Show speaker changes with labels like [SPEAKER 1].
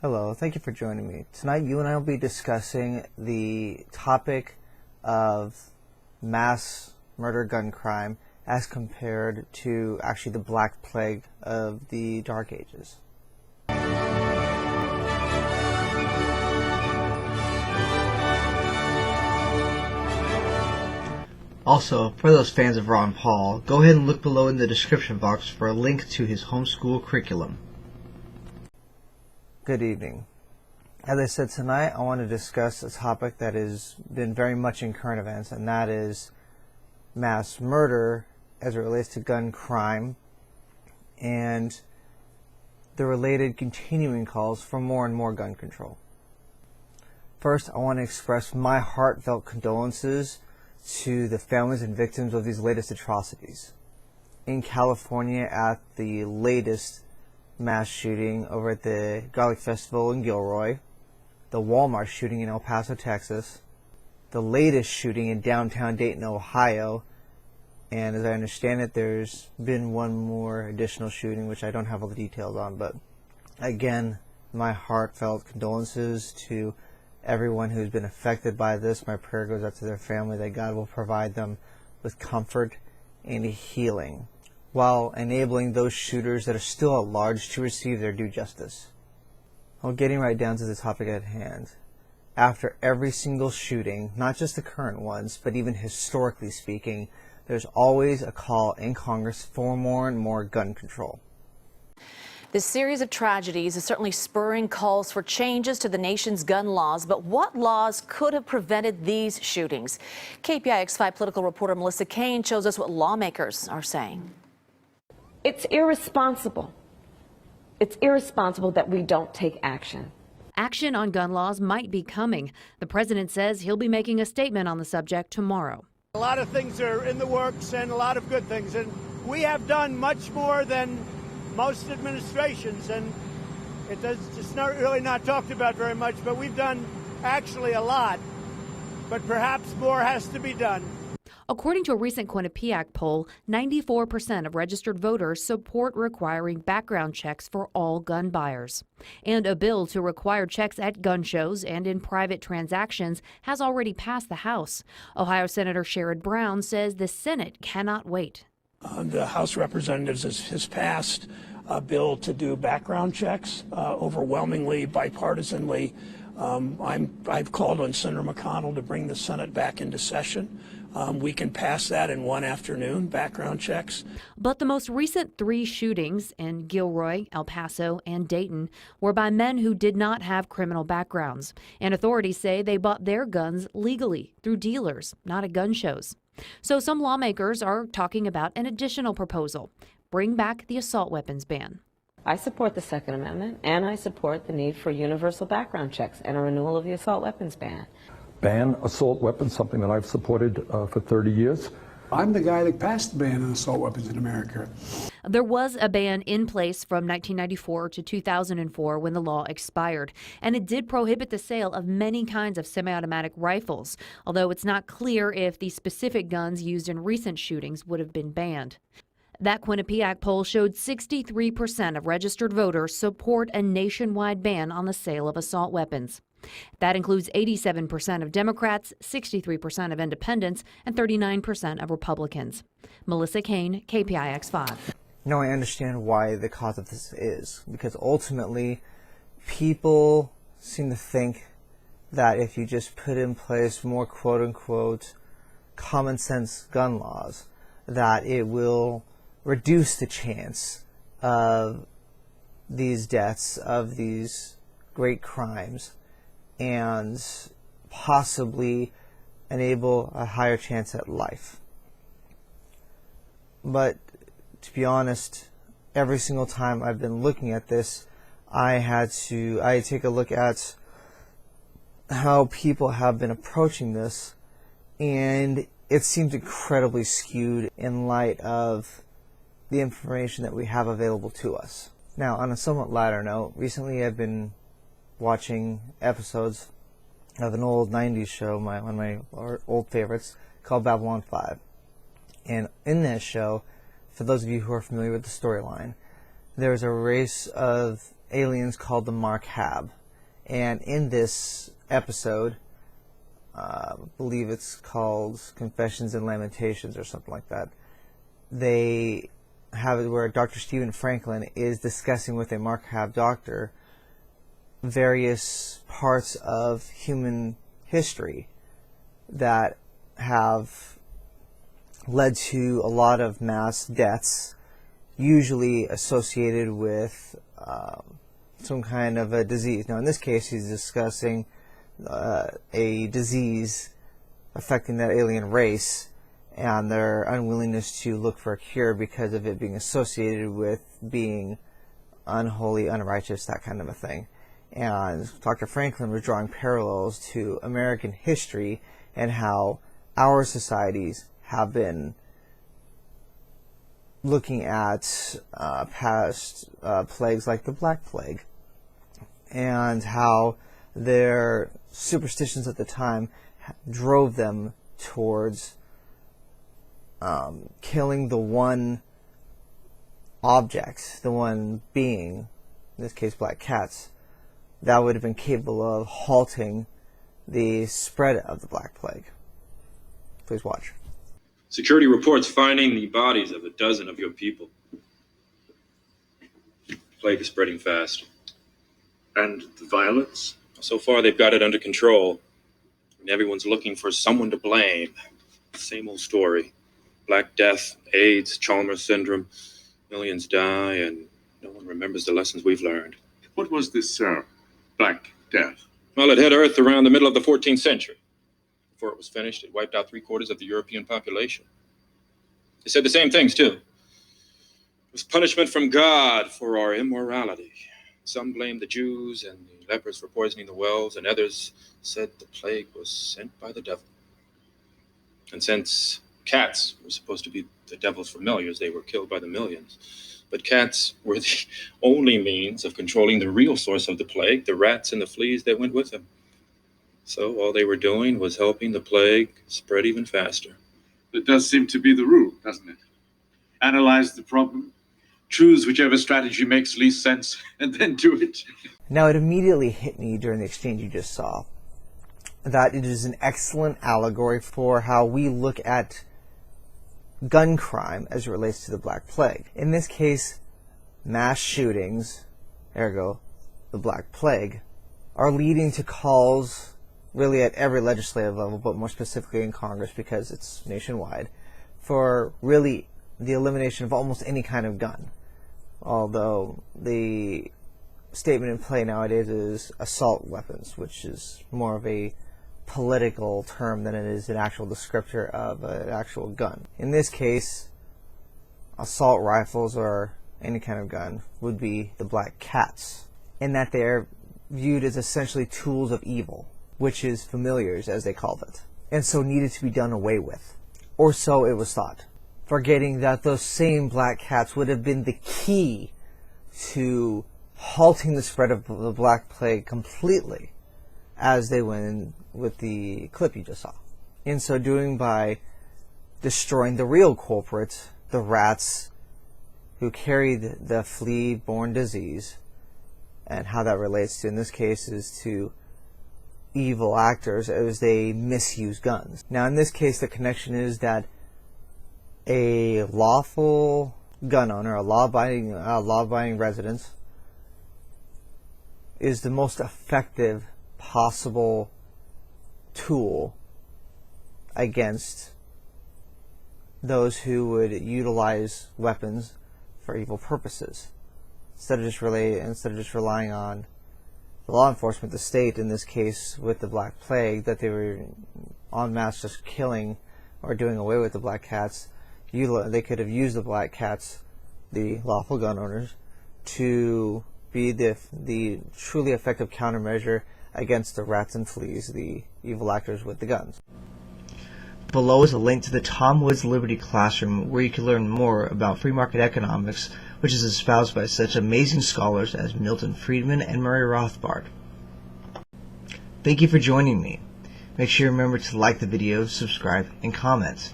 [SPEAKER 1] Hello, thank you for joining me. Tonight you and I will be discussing the topic of mass murder gun crime as compared to actually the Black Plague of the Dark Ages. Also, for those fans of Ron Paul, go ahead and look below in the description box for a link to his homeschool curriculum. Good evening. As I said, tonight I want to discuss a topic that has been very much in current events, and that is mass murder as it relates to gun crime and the related continuing calls for more and more gun control. First, I want to express my heartfelt condolences to the families and victims of these latest atrocities. In California, at the latest mass shooting over at the Garlic Festival in Gilroy, the Walmart shooting in El Paso, Texas, the latest shooting in downtown Dayton, Ohio, and as I understand it, there's been one more additional shooting, which I don't have all the details on, but again, my heartfelt condolences to everyone who's been affected by this. My prayer goes out to their family that God will provide them with comfort and healing, while enabling those shooters that are still at large to receive their due justice. Well, getting right down to the topic at hand. After every single shooting, not just the current ones, but even historically speaking, there's always a call in Congress for more and more gun control.
[SPEAKER 2] This series of tragedies is certainly spurring calls for changes to the nation's gun laws, but what laws could have prevented these shootings? KPIX5 political reporter Melissa Kane shows us what lawmakers are saying.
[SPEAKER 3] It's irresponsible. It's irresponsible that we don't take action.
[SPEAKER 4] Action on gun laws might be coming. The president says he'll be making a statement on the subject tomorrow.
[SPEAKER 5] A lot of things are in the works and a lot of good things, and we have done much more than most administrations, and it's not really not talked about very much, but we've done actually a lot, but perhaps more has to be done.
[SPEAKER 4] According to a recent Quinnipiac poll, 94% of registered voters support requiring background checks for all gun buyers. And a bill to require checks at gun shows and in private transactions has already passed the House. Ohio Senator Sherrod Brown says the Senate cannot wait.
[SPEAKER 6] The House of Representatives has passed a bill to do background checks, overwhelmingly bipartisanly. I've called on Senator McConnell to bring the Senate back into session. We can pass that in one afternoon, background checks.
[SPEAKER 4] But the most recent 3 shootings in Gilroy, El Paso, and Dayton were by men who did not have criminal backgrounds. And authorities say they bought their guns legally through dealers, not at gun shows. So some lawmakers are talking about an additional proposal: bring back the assault weapons ban.
[SPEAKER 3] I support the Second Amendment, and I support the need for universal background checks and a renewal of the assault weapons ban.
[SPEAKER 7] Ban assault weapons, something that I've supported for 30 years.
[SPEAKER 8] I'm the guy that passed the ban on assault weapons in America.
[SPEAKER 4] There was a ban in place from 1994 to 2004 when the law expired, and it did prohibit the sale of many kinds of semi-automatic rifles, although it's not clear if the specific guns used in recent shootings would have been banned. That Quinnipiac poll showed 63% of registered voters support a nationwide ban on the sale of assault weapons. That includes 87% of Democrats, 63% of independents, and 39% of Republicans. Melissa Kane, KPIX5.
[SPEAKER 1] Now I understand why the cause of this is, because ultimately people seem to think that if you just put in place more quote-unquote common sense gun laws, that it will reduce the chance of these deaths, of these great crimes, and possibly enable a higher chance at life. But to be honest, every single time I've been looking at this, I take a look at how people have been approaching this, and it seems incredibly skewed in light of the information that we have available to us. Now, on a somewhat lighter note, recently I've been watching episodes of an old 90s show, one of my old favorites, called Babylon 5. And in that show, for those of you who are familiar with the storyline, there's a race of aliens called the Mark-Hab. And in this episode, I believe it's called Confessions and Lamentations or something like that, they have it where Dr. Stephen Franklin is discussing with a Mark-Hab doctor various parts of human history that have led to a lot of mass deaths, usually associated with some kind of a disease. Now, in this case, he's discussing a disease affecting that alien race and their unwillingness to look for a cure because of it being associated with being unholy, unrighteous, that kind of a thing. And Dr. Franklin was drawing parallels to American history and how our societies have been looking at past plagues like the Black Plague, and how their superstitions at the time drove them towards killing the one object, the one being, in this case black cats, that would have been capable of halting the spread of the Black Plague. Please watch.
[SPEAKER 9] Security reports finding the bodies of a dozen of your people. The plague is spreading fast.
[SPEAKER 10] And the violence?
[SPEAKER 9] So far, they've got it under control. And everyone's looking for someone to blame. Same old story. Black Death, AIDS, Chalmers syndrome. Millions die, and no one remembers the lessons we've learned.
[SPEAKER 10] What was this, Black Death?
[SPEAKER 9] Well, it hit Earth around the middle of the 14th century. Before it was finished, it wiped out 3/4 of the European population. They said the same things, too. It was punishment from God for our immorality. Some blamed the Jews and the lepers for poisoning the wells, and others said the plague was sent by the devil. And since cats were supposed to be the devil's familiars, they were killed by the millions. But cats were the only means of controlling the real source of the plague, the rats and the fleas that went with them. So all they were doing was helping the plague spread even faster.
[SPEAKER 10] That does seem to be the rule, doesn't it? Analyze the problem, choose whichever strategy makes least sense, and then do it.
[SPEAKER 1] Now, it immediately hit me during the exchange you just saw that it is an excellent allegory for how we look at gun crime as it relates to the Black Plague. In this case, mass shootings, ergo the Black Plague, are leading to calls really at every legislative level, but more specifically in Congress because it's nationwide, for really the elimination of almost any kind of gun. Although the statement in play nowadays is assault weapons, which is more of a political term than it is an actual descriptor of an actual gun. In this case, assault rifles or any kind of gun would be the black cats, in that they're viewed as essentially tools of evil, which is familiars, as they called it, and so needed to be done away with. Or so it was thought, forgetting that those same black cats would have been the key to halting the spread of the Black Plague completely, as they went in with the clip you just saw. In so doing, by destroying the real culprits, the rats who carried the flea-borne disease, and how that relates to, in this case, is to evil actors as they misuse guns. Now, in this case, the connection is that a lawful gun owner, a law-abiding resident, is the most effective possible tool against those who would utilize weapons for evil purposes. Instead of just relying on the law enforcement, the state, in this case with the Black Plague, that they were en masse just killing or doing away with the black cats, they could have used the black cats, the lawful gun owners, to be the truly effective countermeasure against the rats and fleas, the evil actors with the guns. Below is a link to the Tom Woods Liberty Classroom, where you can learn more about free market economics, which is espoused by such amazing scholars as Milton Friedman and Murray Rothbard. Thank you for joining me. Make sure you remember to like the video, subscribe, and comment.